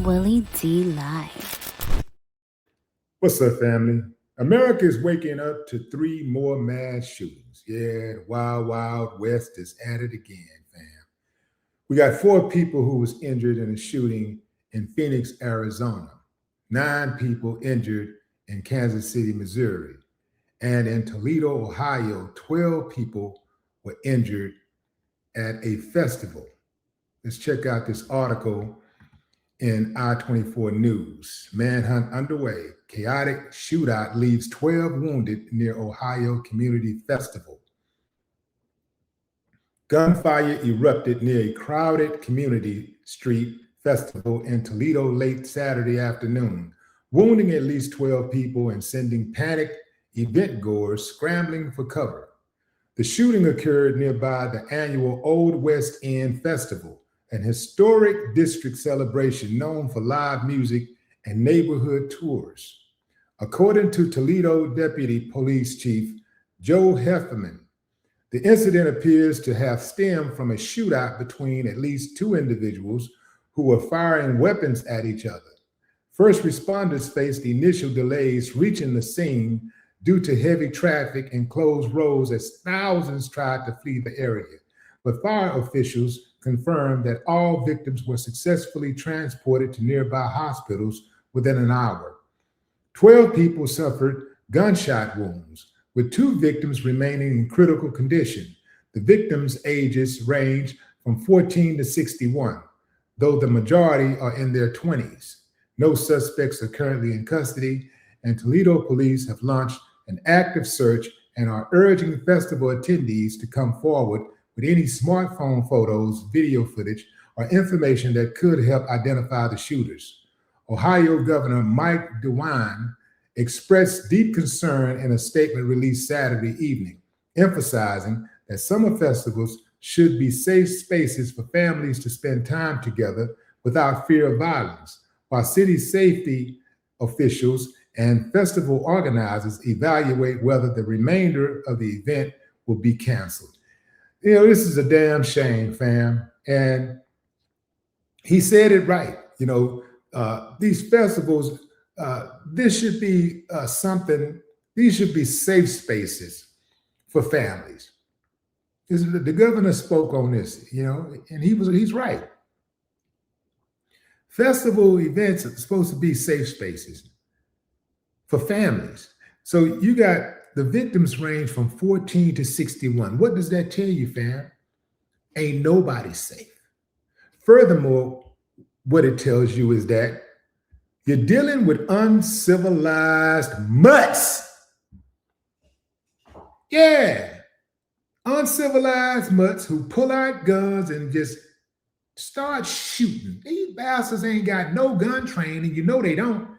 Willie D live. What's up, family? America is waking up to 3 more mass shootings. Yeah, the Wild Wild West is at it again, fam. We got 4 people who was injured in a shooting in Phoenix, Arizona. 9 people injured in Kansas City, Missouri. And in Toledo, Ohio, 12 people were injured at a festival. Let's check out this article in I-24 News. Manhunt underway. Chaotic shootout leaves 12 wounded near Ohio Community Festival. Gunfire erupted near a crowded community street festival in Toledo late Saturday afternoon, wounding at least 12 people and sending panicked event goers scrambling for cover. The shooting occurred nearby the annual Old West End Festival, an historic district celebration known for live music and neighborhood tours. According to Toledo Deputy Police Chief Joe Hefferman, the incident appears to have stemmed from a shootout between at least 2 individuals who were firing weapons at each other. First responders faced initial delays reaching the scene due to heavy traffic and closed roads as thousands tried to flee the area. But fire officials confirmed that all victims were successfully transported to nearby hospitals within an hour. 12 people suffered gunshot wounds, with 2 victims remaining in critical condition. The victims' ages range from 14 to 61, though the majority are in their 20s. No suspects are currently in custody, and Toledo police have launched an active search and are urging festival attendees to come forward with any smartphone photos, video footage, or information that could help identify the shooters. Ohio Governor Mike DeWine expressed deep concern in a statement released Saturday evening, emphasizing that summer festivals should be safe spaces for families to spend time together without fear of violence, while city safety officials and festival organizers evaluate whether the remainder of the event will be canceled. You know, this is a damn shame, fam. And he said it right. You know, these festivals, this should be something, these should be safe spaces for families. The governor spoke on this, you know, and he's right. Festival events are supposed to be safe spaces for families. So you got the victims range from 14 to 61. What does that tell you, fam? Ain't nobody safe. Furthermore, what it tells you is that you're dealing with uncivilized mutts. Yeah, uncivilized mutts who pull out guns and just start shooting. These bastards ain't got no gun training. You know they don't.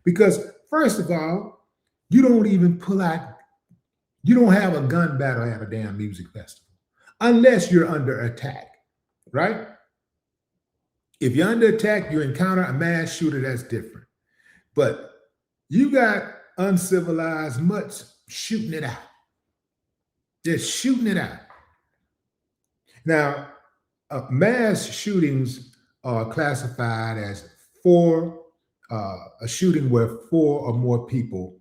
Because first of all, you don't even pull out, you don't have a gun battle at a damn music festival unless you're under attack, right? If you're under attack, you encounter a mass shooter, that's different. But you got uncivilized mutts shooting it out. Just shooting it out. Now, mass shootings are classified as a shooting where 4 or more people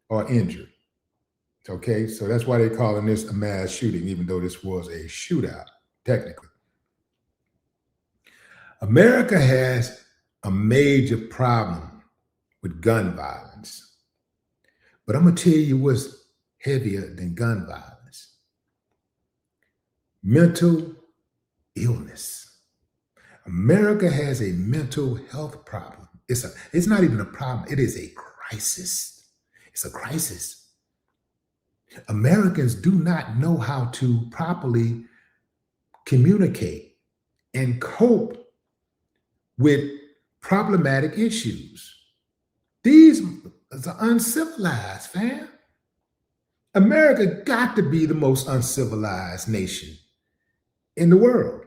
are injured. Okay, so that's why they're calling this a mass shooting, even though this was a shootout, technically. America has a major problem with gun violence. But I'm going to tell you what's heavier than gun violence. Mental illness. America has a mental health problem. It's not even a problem. It is a crisis. It's a crisis. Americans do not know how to properly communicate and cope with problematic issues. These are uncivilized, fam. America got to be the most uncivilized nation in the world.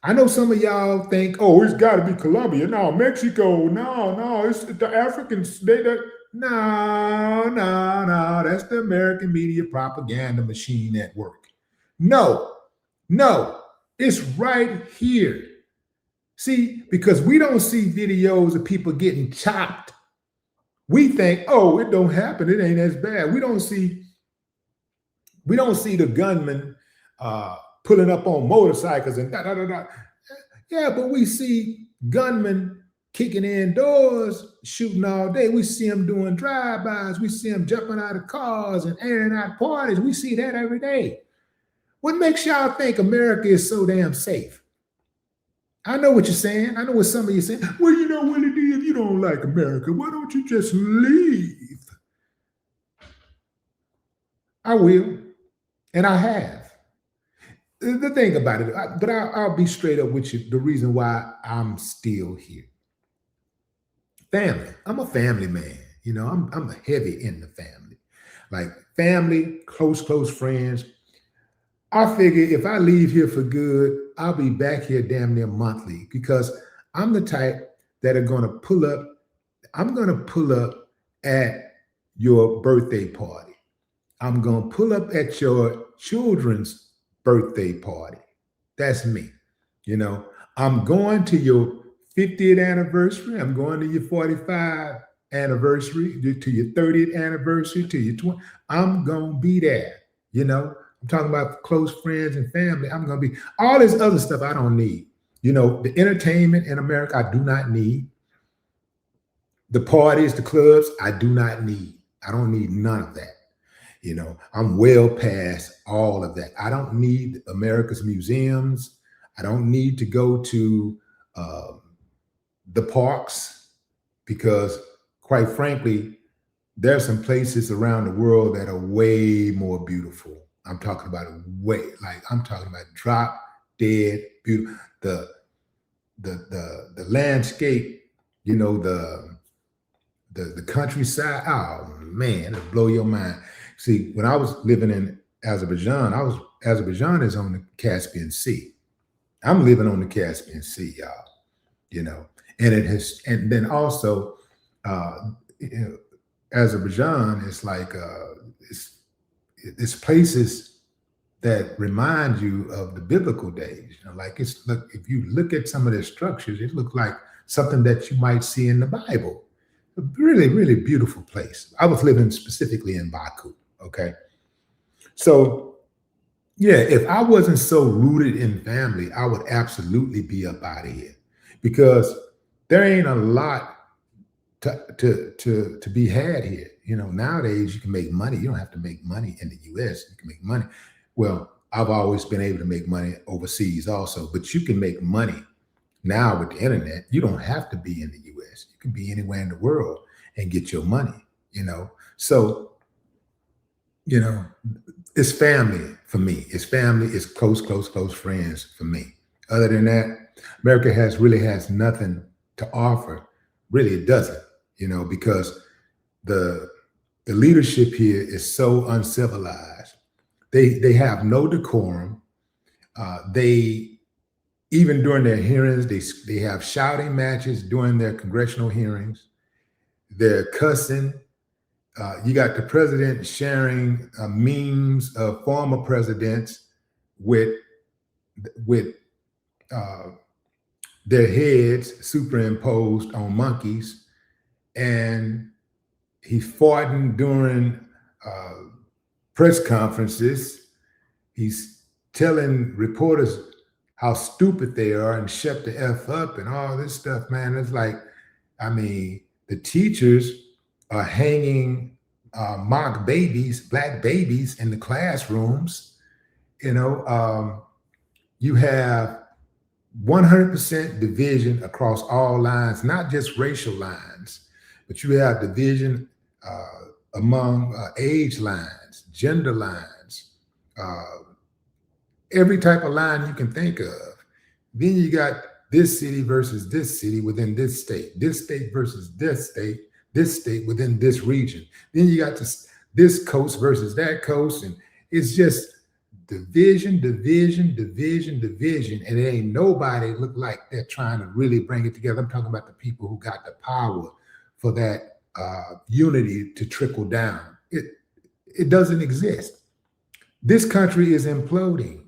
I know some of y'all think, oh, it's got to be Colombia. No, Mexico. No, it's the Africans. No. That's the American media propaganda machine at work. No, it's right here. See, because we don't see videos of people getting chopped. We think, oh, it don't happen. It ain't as bad. We don't see the gunmen pulling up on motorcycles and da da da da. Yeah, but we see gunmen kicking in doors, shooting all day. We see them doing drive-bys. We see them jumping out of cars and airing out parties. We see that every day. What makes y'all think America is so damn safe? I know what you're saying. I know what some of you are saying. Well, you know, Willie D, if you don't like America, why don't you just leave? I will, and I have. The thing about it, but I'll be straight up with you. The reason why I'm still here, family. I'm a family man. You know, I'm heavy in the family, like family, close friends. I figure if I leave here for good, I'll be back here damn near monthly because I'm the type that are going to pull up. I'm going to pull up at your birthday party. I'm going to pull up at your children's birthday party. That's me. You know, I'm going to your 50th anniversary. I'm going to your 45th anniversary, to your 30th anniversary, to your 20th. I'm going to be there. You know, I'm talking about close friends and family. I'm going to be all this other stuff I don't need. You know, the entertainment in America, I do not need. The parties, the clubs, I do not need. I don't need none of that. You know, I'm well past all of that. I don't need America's museums. I don't need to go to the parks because, quite frankly, there are some places around the world that are way more beautiful. I'm talking about I'm talking about drop dead beautiful. The landscape, you know, the countryside. Oh man, it'll blow your mind. See, when I was living in Azerbaijan, Azerbaijan is on the Caspian Sea. I'm living on the Caspian Sea, y'all. You know, and then also, you know, Azerbaijan is like it's places that remind you of the biblical days. You know, like if you look at some of their structures, it looks like something that you might see in the Bible. A really, really beautiful place. I was living specifically in Baku. Okay. So yeah, if I wasn't so rooted in family, I would absolutely be up out of here because there ain't a lot to be had here. You know, nowadays you can make money. You don't have to make money in the US. You can make money. Well, I've always been able to make money overseas also, but you can make money now with the internet. You don't have to be in the US. You can be anywhere in the world and get your money, you know. So, you know, it's family for me. It's family, it's close friends for me. Other than that, America really has nothing to offer. Really, it doesn't, you know, because the leadership here is so uncivilized. They have no decorum. They even during their hearings, they have shouting matches during their congressional hearings. They're cussing. You got the president sharing memes of former presidents with their heads superimposed on monkeys, and he's farting during press conferences. He's telling reporters how stupid they are and shut the F up and all this stuff, man. It's like, I mean, the teachers are hanging mock babies, black babies in the classrooms. You know, you have 100% division across all lines, not just racial lines, but you have division among age lines, gender lines, every type of line you can think of. Then you got this city versus this city within this state versus this state within this region. Then you got this coast versus that coast. And it's just division. And it ain't nobody look like they're trying to really bring it together. I'm talking about the people who got the power for that unity to trickle down. It doesn't exist. This country is imploding,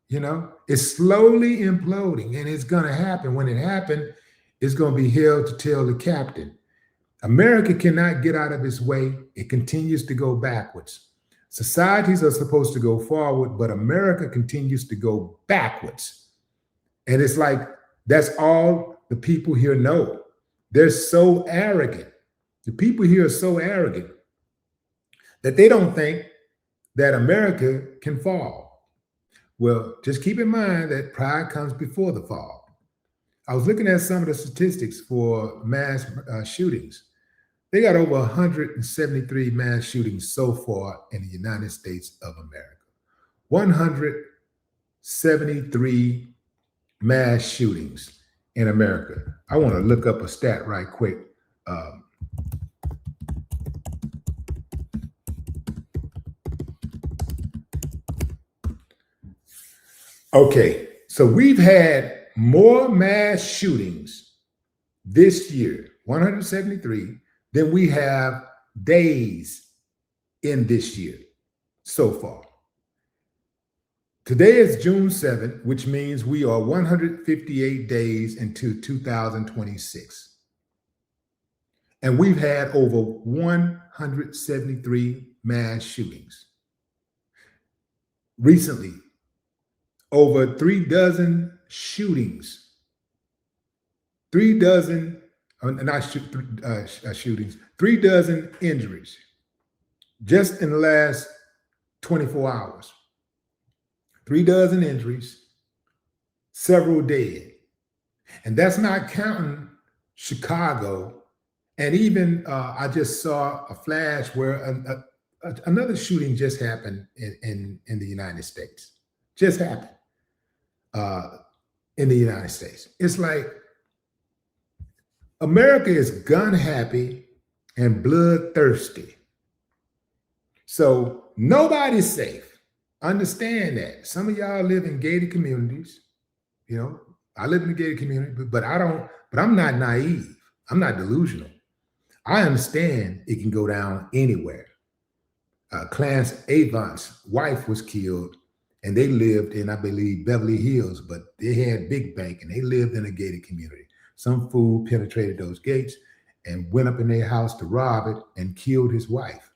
you know, It's slowly imploding, and it's going to happen. When it happens, it's going to be hell to tell the captain. America cannot get out of its way. It continues to go backwards. Societies are supposed to go forward, but America continues to go backwards. And it's like, that's all the people here know. They're so arrogant. The people here are so arrogant that they don't think that America can fall. Well, just keep in mind that pride comes before the fall. I was looking at some of the statistics for mass shootings. They got over 173 mass shootings so far in the United States of America. 173 mass shootings in America. I want to look up a stat right quick. Okay, so we've had more mass shootings this year, 173, than we have days in this year so far. Today is June 7th, which means we are 158 days into 2026. And we've had over 173 mass shootings. Recently, over 3 dozen shootings, 3 dozen, shootings, 3 dozen injuries just in the last 24 hours. 3 dozen injuries, several dead. And that's not counting Chicago. And even I just saw a flash where another shooting just happened in the United States. Just happened in the United States. It's like America is gun happy and bloodthirsty. So nobody's safe. Understand that. Some of y'all live in gated communities. You know, I live in a gated community, but I'm not naive. I'm not delusional. I understand it can go down anywhere. Clarence Avant's wife was killed, and they lived in, I believe, Beverly Hills, but they had big bank and they lived in a gated community. Some fool penetrated those gates and went up in their house to rob it and killed his wife.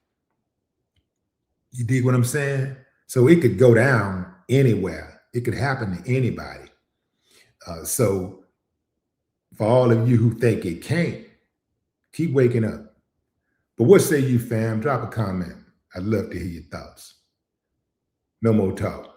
You dig what I'm saying? So it could go down anywhere. It could happen to anybody. So for all of you who think it can't, keep waking up. But what say you, fam? Drop a comment. I'd love to hear your thoughts. No more talk.